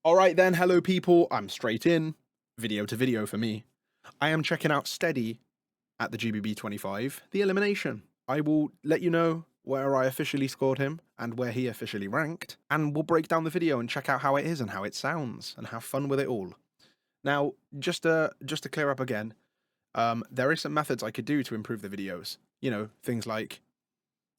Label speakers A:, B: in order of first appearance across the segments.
A: Alright then, hello people, I'm straight in, video to video for me. I am checking out Steady at the GBB25, the Elimination. I will let you know where I officially scored him and where he officially ranked, and we'll break down the video and check out how it is and how it sounds, and have fun with it all. Now, just to clear up again, there is some methods I could do to improve the videos. You know, things like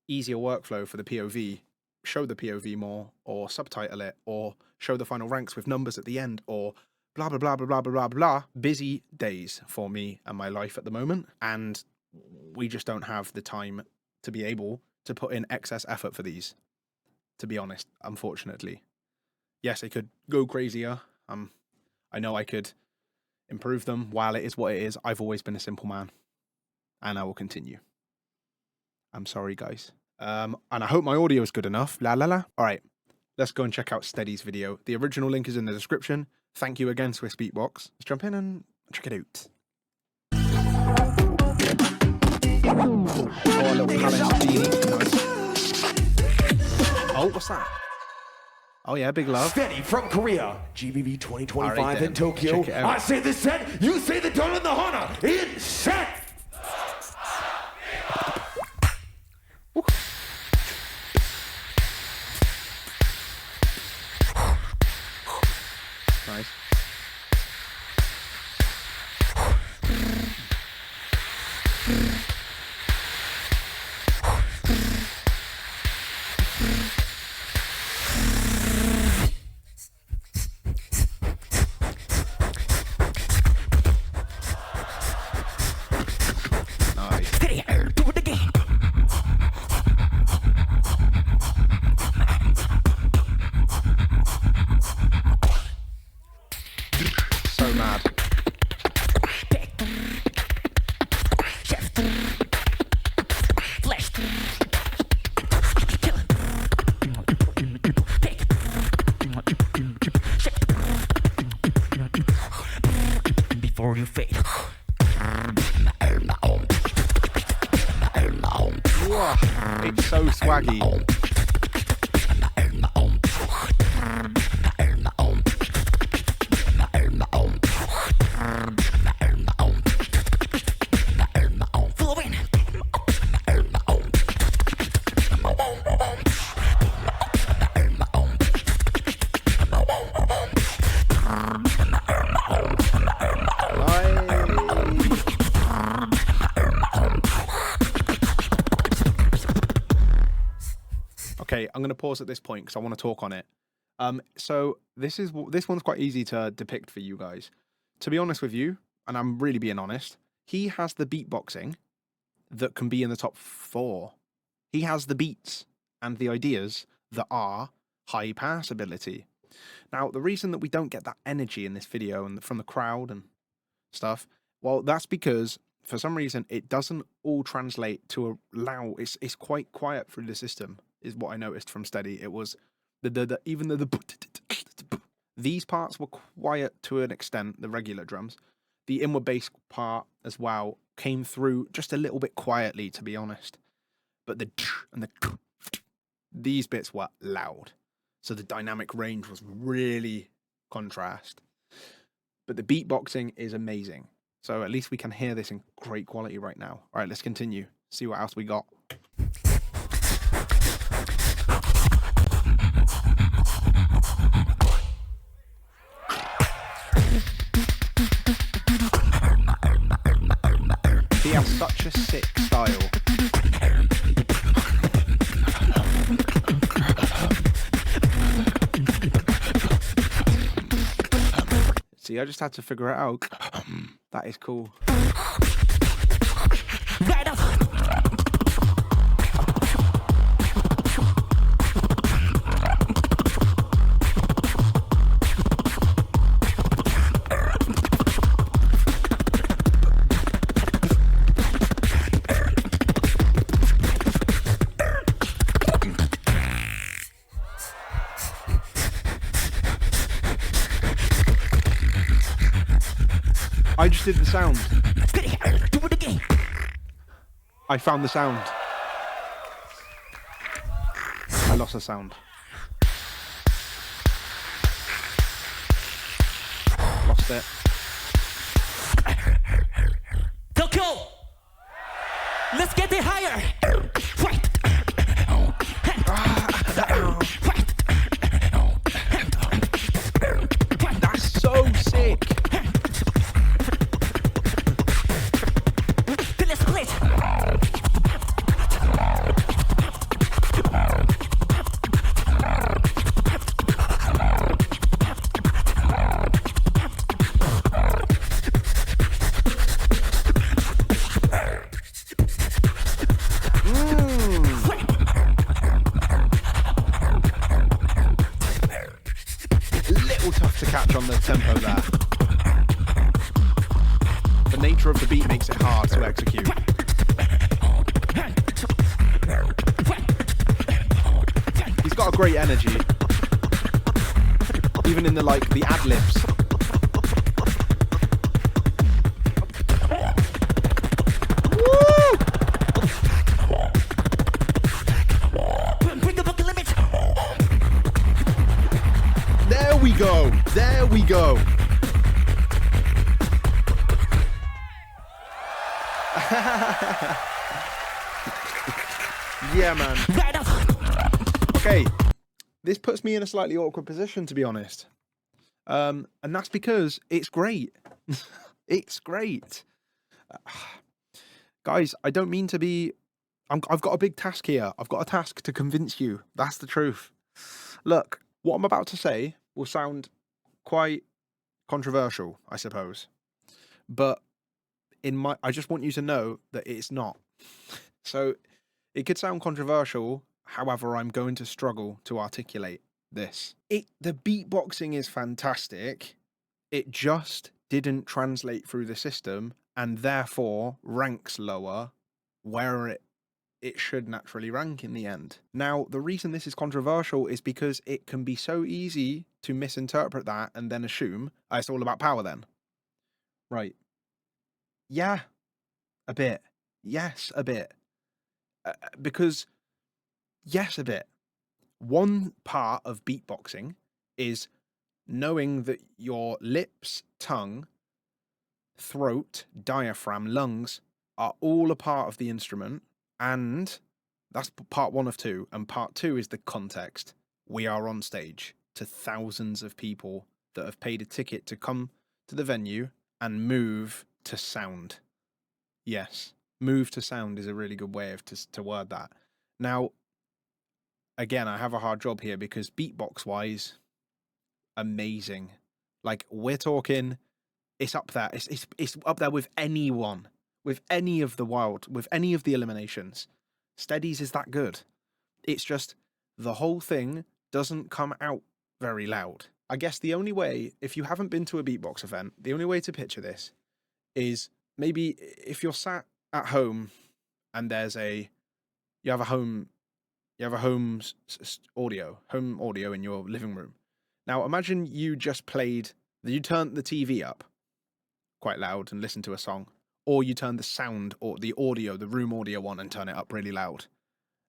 A: easier workflow for the POV, show the POV more, or subtitle it, or show the final ranks with numbers at the end, or blah blah blah blah blah blah blah. Busy days for me and my life at the moment, and we just don't have the time to be able to put in excess effort for these, to be honest, unfortunately. Yes, it could go crazier. I know I could improve them. While it is what it is, I've always been a simple man, and I will continue. I'm sorry, guys. And I hope my audio is good enough. La la la. All right, let's go and check out Steady's video. The original link is in the description. Thank you again, Swiss Beatbox. Let's jump in and check it out. Oh, a little Palestinian. Nice. Oh, what's that? Oh yeah, big love.
B: Steady from Korea. GBB25
A: right,
B: in Tokyo.
A: check it out.
B: I say the set, you say the done and the Hana. In set.
A: Nice.
B: Steady, do it again.
A: So mad.
B: Before you fade.
A: Whoa, it's so swaggy. Okay, I'm going to pause at this point because I want to talk on it. So this one's quite easy to depict for you guys. To be honest with you, and I'm really being honest, he has the beatboxing that can be in the top 4. He has the beats and the ideas that are high pass ability. Now, the reason that we don't get that energy in this video and from the crowd and stuff, well, that's because for some reason it doesn't all translate to allow. It's quite quiet through the system, is what I noticed from Steady. It was even though these parts were quiet to an extent, the regular drums, the inward bass part as well came through just a little bit quietly, to be honest. But these bits were loud, so the dynamic range was really contrast. But the beatboxing is amazing, so at least we can hear this in great quality right now. All right, let's continue. See what else we got. He has such a sick style. See, I just had to figure it out. That is cool.
B: Right up.
A: I just did the sound.
B: Do it again.
A: I found the sound. I lost the sound. That's it.
C: Tokyo! Let's get it higher!
A: That's so sick.
C: Let's split!
A: Little tough to catch on the tempo there. The nature of the beat makes it hard to execute. He's got a great energy. Even in the ad-libs. There we go. There we go. Yeah, man. Okay. This puts me in a slightly awkward position, to be honest. And that's because it's great. It's great. Guys, I don't mean to be... I've got a big task here. I've got a task to convince you. That's the truth. Look, what I'm about to say will sound quite controversial, I suppose. But I just want you to know that it's not. So it could sound controversial, however, I'm going to struggle to articulate this. The beatboxing is fantastic. It just didn't translate through the system and therefore ranks lower where it should naturally rank in the end. Now, the reason this is controversial is because it can be so easy to misinterpret that and then assume, oh, it's all about power then. Right. Yeah, a bit. Yes, a bit. Because, yes, a bit. One part of beatboxing is knowing that your lips, tongue, throat, diaphragm, lungs are all a part of the instrument. And that's part 1 of 2. And part 2 is the context. We are on stage to thousands of people that have paid a ticket to come to the venue and move to sound. Yes, move to sound is a really good way to word that. Now, again, I have a hard job here because beatbox-wise, amazing. Like, we're talking, it's up there. It's up there with anyone. With any of the eliminations. Steadies is that good. It's just the whole thing doesn't come out very loud. I guess the only way, if you haven't been to a beatbox event, the only way to picture this is maybe if you're sat at home and you have a home audio in your living room. Now imagine you turned the TV up quite loud and listened to a song. Or you turn the sound or the room audio on and turn it up really loud.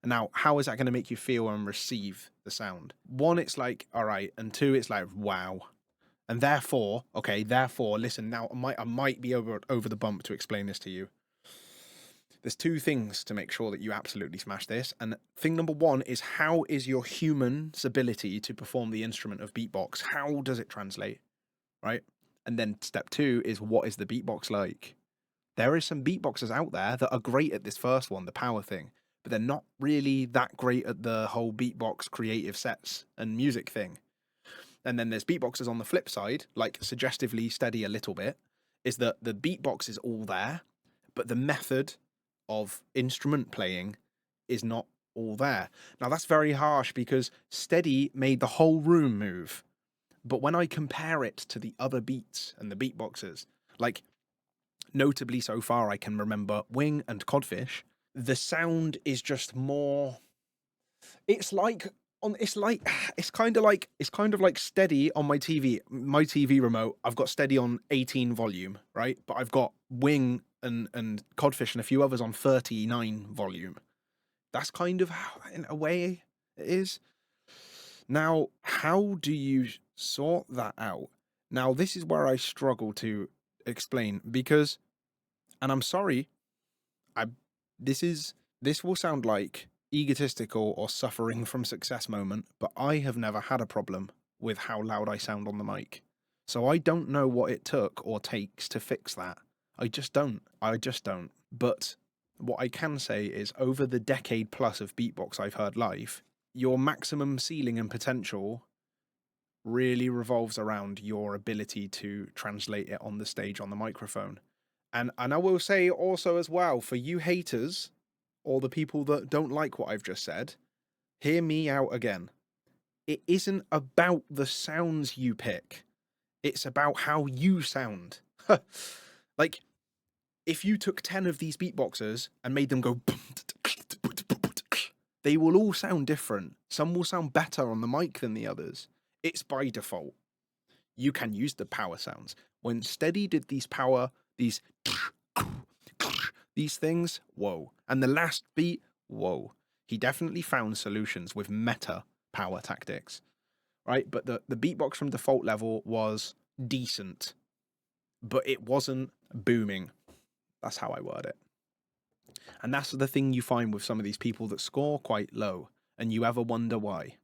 A: And now, how is that going to make you feel and receive the sound? 1, it's like, all right. And 2, it's like, wow. And therefore, listen, now I might be over the bump to explain this to you. There's 2 things to make sure that you absolutely smash this. And thing number 1 is, how is your human's ability to perform the instrument of beatbox? How does it translate? Right? And then step 2 is, what is the beatbox like? There is some beatboxers out there that are great at this first one, the power thing, but they're not really that great at the whole beatbox creative sets and music thing. And then there's beatboxers on the flip side, like suggestively steady a little bit, is that the beatbox is all there, but the method of instrument playing is not all there. Now that's very harsh because steady made the whole room move. But when I compare it to the other beats and the beatboxers, like, notably so far I can remember Wing and Codfish, the sound is just more, it's kind of like steady on my TV remote. I've got steady on 18 volume, right? But I've got Wing and Codfish and a few others on 39 volume. That's kind of how, in a way, it is. Now, how do you sort that out? Now, this is where I struggle to explain because, and I'm sorry, this will sound like egotistical or suffering from success moment, but I have never had a problem with how loud I sound on the mic. So I don't know what it took or takes to fix that. I just don't. But what I can say is over the decade plus of beatbox I've heard live, your maximum ceiling and potential really revolves around your ability to translate it on the stage on the microphone. And I will say also as well, for you haters or the people that don't like what I've just said, hear me out again. It isn't about the sounds you pick. It's about how you sound. Like, if you took 10 of these beatboxers and made them go, they will all sound different. Some will sound better on the mic than the others. It's by default. You can use the power sounds. When Steady did these things, whoa. And the last beat, whoa. He definitely found solutions with meta power tactics, right? But the beatbox from default level was decent, but it wasn't booming. That's how I word it. And that's the thing you find with some of these people that score quite low, and you ever wonder why.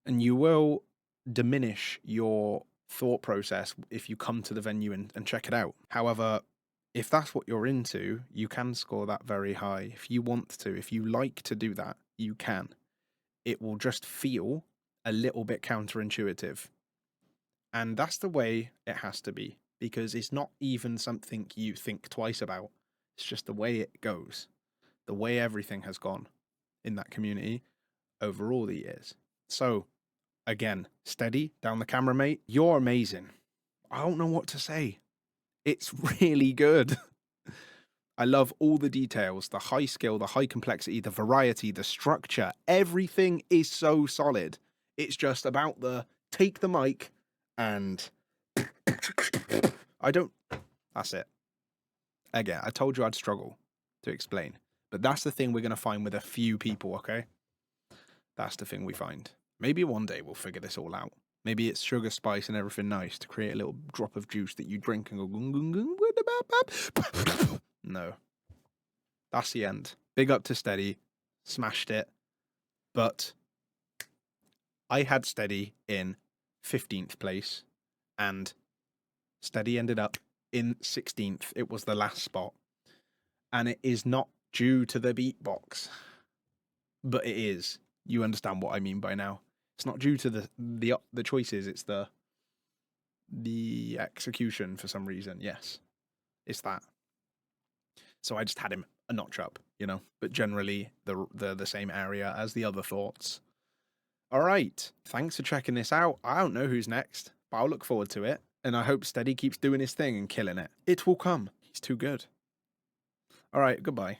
A: And you will diminish your thought process if you come to the venue and check it out. However, if that's what you're into, you can score that very high. If you want to, if you like to do that, you can. It will just feel a little bit counterintuitive. And that's the way it has to be, because it's not even something you think twice about. It's just the way it goes, the way everything has gone in that community over all the years. So, again, Steady, down the camera, mate. You're amazing. I don't know what to say. It's really good. I love all the details, the high skill, the high complexity, the variety, the structure. Everything is so solid. It's just about the take the mic and that's it. Again, I told you I'd struggle to explain, but that's the thing we're going to find with a few people, okay? That's the thing we find. Maybe one day we'll figure this all out. Maybe it's sugar, spice, and everything nice to create a little drop of juice that you drink and go gung gung gung. No. That's the end. Big up to Steady. Smashed it. But I had Steady in 15th place, and Steady ended up in 16th. It was the last spot. And it is not due to the beatbox. But it is. You understand what I mean by now. It's not due to the choices, it's the execution for some reason. Yes. It's that. So I just had him a notch up, you know, but generally the same area as the other thoughts. All right. Thanks for checking this out. I don't know who's next, but I'll look forward to it. And I hope Steady keeps doing his thing and killing it. It will come. He's too good. All right. Goodbye.